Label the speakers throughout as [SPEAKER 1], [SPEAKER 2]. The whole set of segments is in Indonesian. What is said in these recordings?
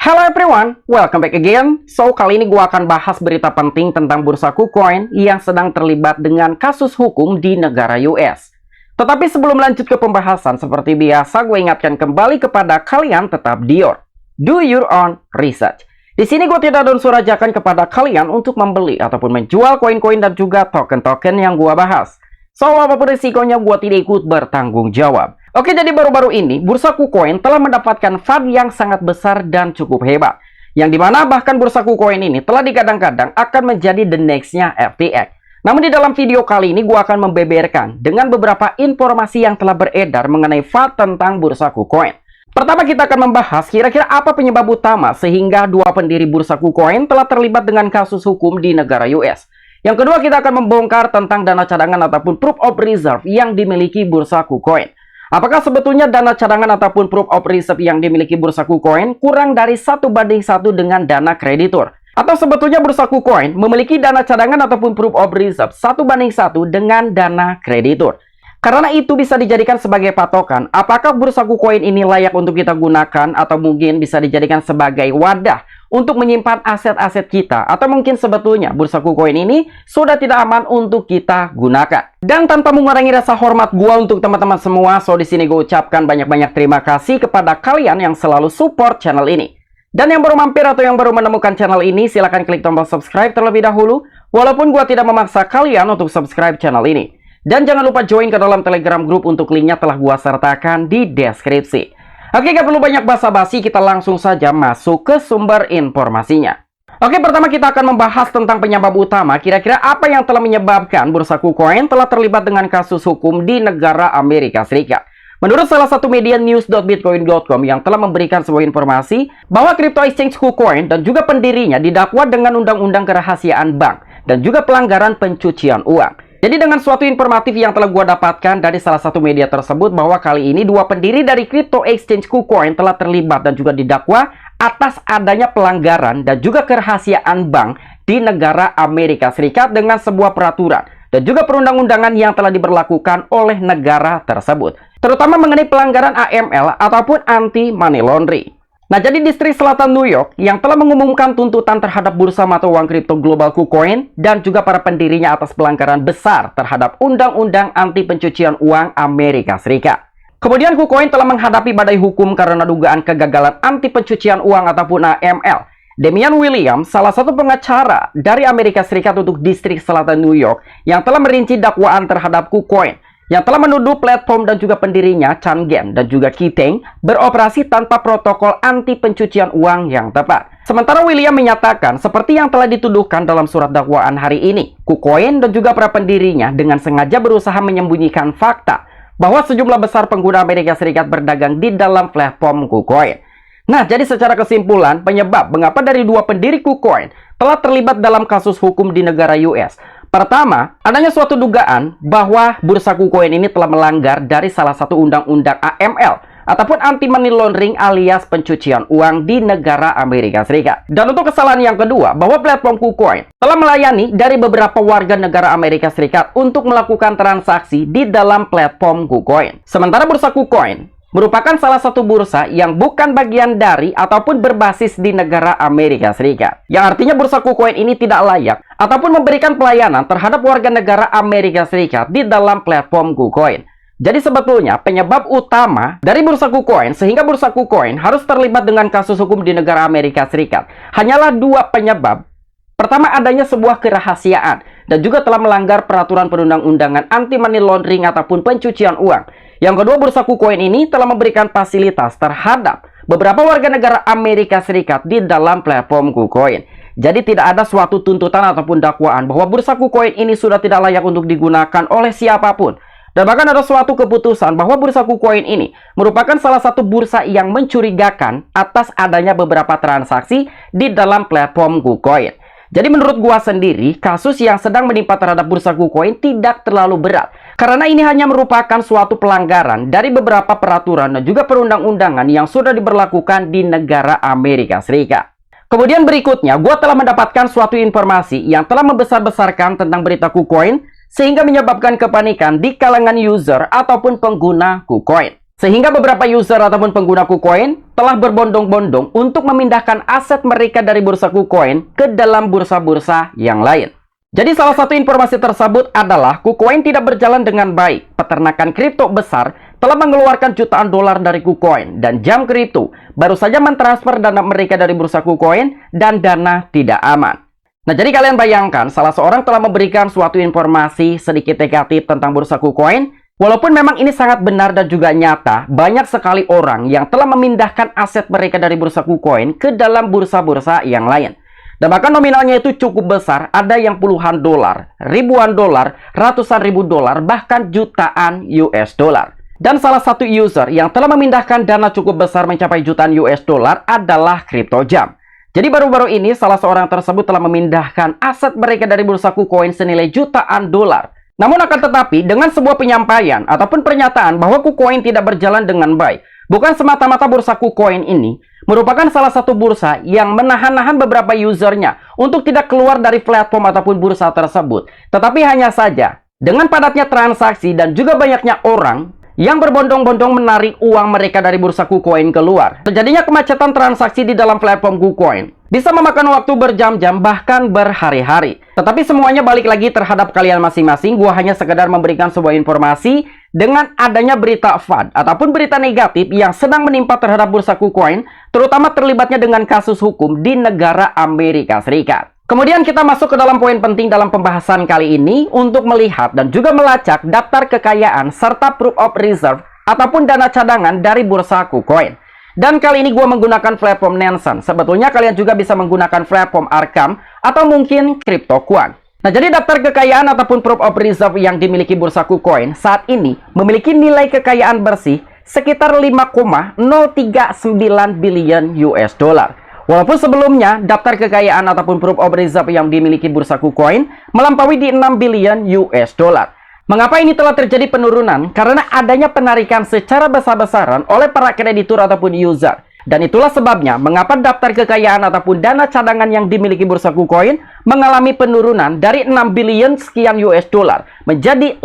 [SPEAKER 1] Hello everyone, welcome back again. So, kali ini gue akan bahas berita penting tentang bursa KuCoin yang sedang terlibat dengan kasus hukum di negara US. Tetapi sebelum lanjut ke pembahasan, seperti biasa gue ingatkan kembali kepada kalian tetap do your own research. Di sini gue tidak ada unsur ajakan kepada kalian untuk membeli ataupun menjual koin-koin dan juga token-token yang gue bahas. So, apapun risikonya gue tidak ikut bertanggung jawab. Oke, jadi baru-baru ini, bursa KuCoin telah mendapatkan FUD yang sangat besar dan cukup hebat. Yang dimana bahkan bursa KuCoin ini telah digadang-gadang akan menjadi the next-nya FTX. Namun di dalam video kali ini, gue akan membeberkan dengan beberapa informasi yang telah beredar mengenai FUD tentang bursa KuCoin. Pertama, kita akan membahas kira-kira apa penyebab utama sehingga dua pendiri bursa KuCoin telah terlibat dengan kasus hukum di negara US. Yang kedua, kita akan membongkar tentang dana cadangan ataupun proof of reserve yang dimiliki bursa KuCoin. Apakah sebetulnya dana cadangan ataupun proof of reserve yang dimiliki bursa KuCoin kurang dari 1:1 dengan dana kreditur? Atau sebetulnya bursa KuCoin memiliki dana cadangan ataupun proof of reserve 1:1 dengan dana kreditur? Karena itu bisa dijadikan sebagai patokan, apakah bursa KuCoin ini layak untuk kita gunakan atau mungkin bisa dijadikan sebagai wadah untuk menyimpan aset-aset kita, atau mungkin sebetulnya bursa KuCoin ini sudah tidak aman untuk kita gunakan. Dan tanpa mengurangi rasa hormat gua untuk teman-teman semua, so di sini gue ucapkan banyak-banyak terima kasih kepada kalian yang selalu support channel ini. Dan yang baru mampir atau yang baru menemukan channel ini, silahkan klik tombol subscribe terlebih dahulu, walaupun gua tidak memaksa kalian untuk subscribe channel ini. Dan jangan lupa join ke dalam Telegram group, untuk linknya telah gua sertakan di deskripsi. Oke, gak perlu banyak basa-basi, kita langsung saja masuk ke sumber informasinya. Oke, pertama kita akan membahas tentang penyebab utama, kira-kira apa yang telah menyebabkan bursa KuCoin telah terlibat dengan kasus hukum di negara Amerika Serikat. Menurut salah satu media news.bitcoin.com yang telah memberikan sebuah informasi bahwa crypto exchange KuCoin dan juga pendirinya didakwa dengan undang-undang kerahasiaan bank dan juga pelanggaran pencucian uang. Jadi dengan suatu informatif yang telah gua dapatkan dari salah satu media tersebut bahwa kali ini dua pendiri dari crypto exchange KuCoin telah terlibat dan juga didakwa atas adanya pelanggaran dan juga kerahasiaan bank di negara Amerika Serikat dengan sebuah peraturan dan juga perundang-undangan yang telah diberlakukan oleh negara tersebut, terutama mengenai pelanggaran AML ataupun anti money laundering. Nah, jadi distrik selatan New York yang telah mengumumkan tuntutan terhadap bursa mata uang kripto global KuCoin dan juga para pendirinya atas pelanggaran besar terhadap undang-undang anti pencucian uang Amerika Serikat. Kemudian KuCoin telah menghadapi badai hukum karena dugaan kegagalan anti pencucian uang ataupun AML. Damian Williams, salah satu pengacara dari Amerika Serikat untuk distrik selatan New York yang telah merinci dakwaan terhadap KuCoin, yang telah menuduh platform dan juga pendirinya Chan Gen dan juga Kiteng beroperasi tanpa protokol anti pencucian uang yang tepat. Sementara William menyatakan seperti yang telah dituduhkan dalam surat dakwaan hari ini, KuCoin dan juga para pendirinya dengan sengaja berusaha menyembunyikan fakta bahwa sejumlah besar pengguna Amerika Serikat berdagang di dalam platform KuCoin. Nah, jadi secara kesimpulan, penyebab mengapa dari dua pendiri KuCoin telah terlibat dalam kasus hukum di negara US. Pertama, adanya suatu dugaan bahwa bursa KuCoin ini telah melanggar dari salah satu undang-undang AML ataupun anti money laundering alias pencucian uang di negara Amerika Serikat. Dan untuk kesalahan yang kedua, bahwa platform KuCoin telah melayani dari beberapa warga negara Amerika Serikat untuk melakukan transaksi di dalam platform KuCoin. Sementara bursa KuCoin merupakan salah satu bursa yang bukan bagian dari ataupun berbasis di negara Amerika Serikat. Yang artinya bursa KuCoin ini tidak layak ataupun memberikan pelayanan terhadap warga negara Amerika Serikat di dalam platform KuCoin. Jadi sebetulnya penyebab utama dari bursa KuCoin sehingga bursa KuCoin harus terlibat dengan kasus hukum di negara Amerika Serikat hanyalah dua penyebab. Pertama, adanya sebuah kerahasiaan dan juga telah melanggar peraturan perundang-undangan anti money laundering ataupun pencucian uang. Yang kedua, bursa KuCoin ini telah memberikan fasilitas terhadap beberapa warga negara Amerika Serikat di dalam platform KuCoin. Jadi tidak ada suatu tuntutan ataupun dakwaan bahwa bursa KuCoin ini sudah tidak layak untuk digunakan oleh siapapun. Dan bahkan ada suatu keputusan bahwa bursa KuCoin ini merupakan salah satu bursa yang mencurigakan atas adanya beberapa transaksi di dalam platform KuCoin. Jadi menurut gua sendiri, kasus yang sedang menimpa terhadap bursa KuCoin tidak terlalu berat. Karena ini hanya merupakan suatu pelanggaran dari beberapa peraturan dan juga perundang-undangan yang sudah diberlakukan di negara Amerika Serikat. Kemudian berikutnya, gua telah mendapatkan suatu informasi yang telah membesar-besarkan tentang berita KuCoin sehingga menyebabkan kepanikan di kalangan user ataupun pengguna KuCoin. Sehingga beberapa user ataupun pengguna KuCoin telah berbondong-bondong untuk memindahkan aset mereka dari bursa KuCoin ke dalam bursa-bursa yang lain. Jadi salah satu informasi tersebut adalah KuCoin tidak berjalan dengan baik. Peternakan kripto besar telah mengeluarkan jutaan dolar dari KuCoin dan Jam Crypto baru saja mentransfer dana mereka dari bursa KuCoin dan dana tidak aman. Nah, jadi kalian bayangkan salah seorang telah memberikan suatu informasi sedikit negatif tentang bursa KuCoin. Walaupun memang ini sangat benar dan juga nyata, banyak sekali orang yang telah memindahkan aset mereka dari bursa KuCoin ke dalam bursa-bursa yang lain. Dan bahkan nominalnya itu cukup besar, ada yang puluhan dolar, ribuan dolar, ratusan ribu dolar, bahkan jutaan US dollar. Dan salah satu user yang telah memindahkan dana cukup besar mencapai jutaan US dollar adalah CryptoJam. Jadi baru-baru ini salah seorang tersebut telah memindahkan aset mereka dari bursa KuCoin senilai jutaan dolar. Namun akan tetapi dengan sebuah penyampaian ataupun pernyataan bahwa KuCoin tidak berjalan dengan baik, bukan semata-mata bursa KuCoin ini merupakan salah satu bursa yang menahan-nahan beberapa usernya untuk tidak keluar dari platform ataupun bursa tersebut. Tetapi hanya saja dengan padatnya transaksi dan juga banyaknya orang yang berbondong-bondong menarik uang mereka dari bursa KuCoin keluar, terjadinya kemacetan transaksi di dalam platform KuCoin. Bisa memakan waktu berjam-jam bahkan berhari-hari. Tetapi semuanya balik lagi terhadap kalian masing-masing. Gua hanya sekedar memberikan sebuah informasi dengan adanya berita FUD ataupun berita negatif yang sedang menimpa terhadap bursa KuCoin, terutama terlibatnya dengan kasus hukum di negara Amerika Serikat. Kemudian kita masuk ke dalam poin penting dalam pembahasan kali ini untuk melihat dan juga melacak daftar kekayaan serta proof of reserve ataupun dana cadangan dari bursa KuCoin. Dan kali ini gue menggunakan platform Nansen. Sebetulnya kalian juga bisa menggunakan platform Arkham atau mungkin CryptoQuant. Nah, jadi daftar kekayaan ataupun proof of reserve yang dimiliki bursa KuCoin saat ini memiliki nilai kekayaan bersih sekitar 5,039 billion US dollar. Walaupun sebelumnya daftar kekayaan ataupun proof of reserve yang dimiliki bursa KuCoin melampaui di 6 billion US dollar. Mengapa ini telah terjadi penurunan? Karena adanya penarikan secara besar-besaran oleh para kreditur ataupun user. Dan itulah sebabnya mengapa daftar kekayaan ataupun dana cadangan yang dimiliki bursa KuCoin mengalami penurunan dari 6 billion sekian US dollar menjadi 5,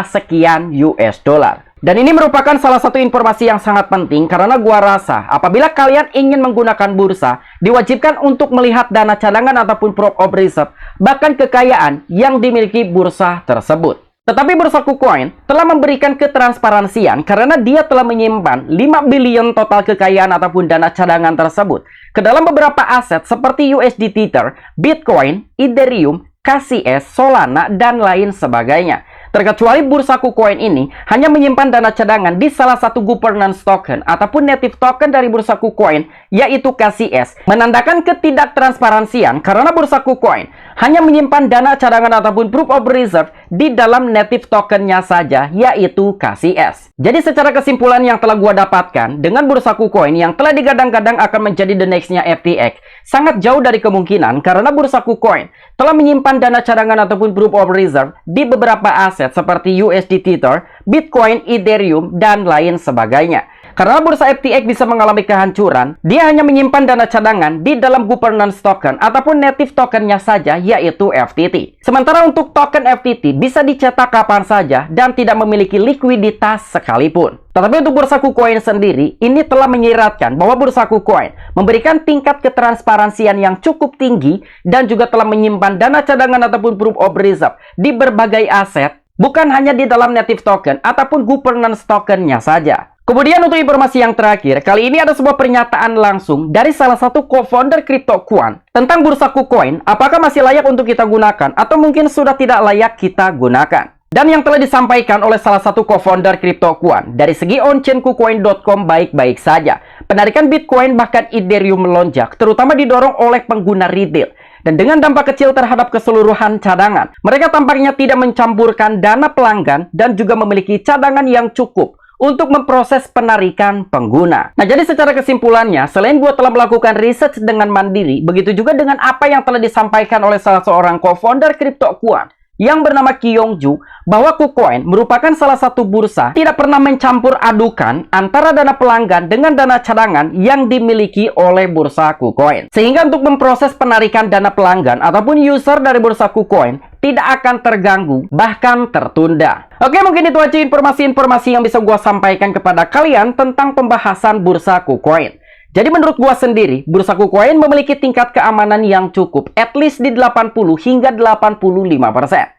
[SPEAKER 1] sekian US dollar. Dan ini merupakan salah satu informasi yang sangat penting karena gua rasa apabila kalian ingin menggunakan bursa, diwajibkan untuk melihat dana cadangan ataupun proof of reserve, bahkan kekayaan yang dimiliki bursa tersebut. Tetapi bursa KuCoin telah memberikan ketransparansian karena dia telah menyimpan 5 billion total kekayaan ataupun dana cadangan tersebut ke dalam beberapa aset seperti USD Tether, Bitcoin, Ethereum, KCS, Solana, dan lain sebagainya. Terkecuali bursa KuCoin ini hanya menyimpan dana cadangan di salah satu governance token ataupun native token dari bursa KuCoin, yaitu KCS, menandakan ketidaktransparansian karena bursa KuCoin hanya menyimpan dana cadangan ataupun proof of reserve di dalam native tokennya saja, yaitu KCS. Jadi secara kesimpulan yang telah gua dapatkan, dengan bursa KuCoin yang telah digadang-gadang akan menjadi the next-nya FTX, sangat jauh dari kemungkinan karena bursa KuCoin telah menyimpan dana cadangan ataupun proof of reserve di beberapa aset seperti USD Tether, Bitcoin, Ethereum, dan lain sebagainya. Karena bursa FTX bisa mengalami kehancuran, dia hanya menyimpan dana cadangan di dalam governance token ataupun native tokennya saja, yaitu FTT. Sementara untuk token FTT bisa dicetak kapan saja dan tidak memiliki likuiditas sekalipun. Tetapi untuk bursa KuCoin sendiri, ini telah menyiratkan bahwa bursa KuCoin memberikan tingkat ketransparansian yang cukup tinggi dan juga telah menyimpan dana cadangan ataupun proof of reserve di berbagai aset, bukan hanya di dalam native token ataupun governance tokennya saja. Kemudian untuk informasi yang terakhir, kali ini ada sebuah pernyataan langsung dari salah satu co-founder CryptoQuant tentang bursa KuCoin, apakah masih layak untuk kita gunakan atau mungkin sudah tidak layak kita gunakan. Dan yang telah disampaikan oleh salah satu co-founder CryptoQuant, dari segi on-chain KuCoin.com baik-baik saja. Penarikan Bitcoin bahkan Ethereum melonjak, terutama didorong oleh pengguna retail. Dan dengan dampak kecil terhadap keseluruhan cadangan, mereka tampaknya tidak mencampurkan dana pelanggan dan juga memiliki cadangan yang cukup untuk memproses penarikan pengguna. Nah, jadi secara kesimpulannya, selain gue telah melakukan research dengan mandiri, begitu juga dengan apa yang telah disampaikan oleh salah seorang co-founder CryptoQuant, yang bernama Kyungju bahwa KuCoin merupakan salah satu bursa tidak pernah mencampur adukan antara dana pelanggan dengan dana cadangan yang dimiliki oleh bursa KuCoin. Sehingga untuk memproses penarikan dana pelanggan ataupun user dari bursa KuCoin tidak akan terganggu, bahkan tertunda. Oke, mungkin itu aja informasi-informasi yang bisa gua sampaikan kepada kalian tentang pembahasan bursa KuCoin. Jadi menurut gua sendiri, bursa KuCoin memiliki tingkat keamanan yang cukup, at least di 80 hingga 85%.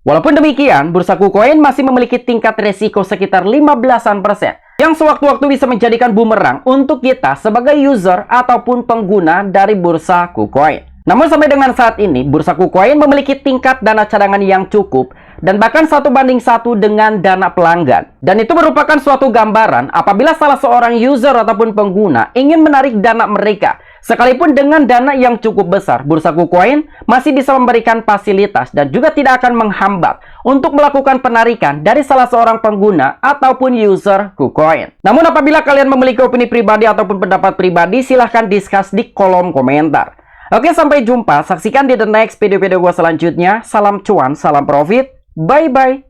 [SPEAKER 1] Walaupun demikian, bursa KuCoin masih memiliki tingkat resiko sekitar 15%, yang sewaktu-waktu bisa menjadikan bumerang untuk kita sebagai user ataupun pengguna dari bursa KuCoin. Namun sampai dengan saat ini, bursa KuCoin memiliki tingkat dana cadangan yang cukup dan bahkan 1:1 dengan dana pelanggan. Dan itu merupakan suatu gambaran apabila salah seorang user ataupun pengguna ingin menarik dana mereka. Sekalipun dengan dana yang cukup besar, bursa KuCoin masih bisa memberikan fasilitas dan juga tidak akan menghambat untuk melakukan penarikan dari salah seorang pengguna ataupun user KuCoin. Namun apabila kalian memiliki opini pribadi ataupun pendapat pribadi, silahkan discuss di kolom komentar. Oke, sampai jumpa. Saksikan di the next video-video gue selanjutnya. Salam cuan, salam profit. Bye-bye.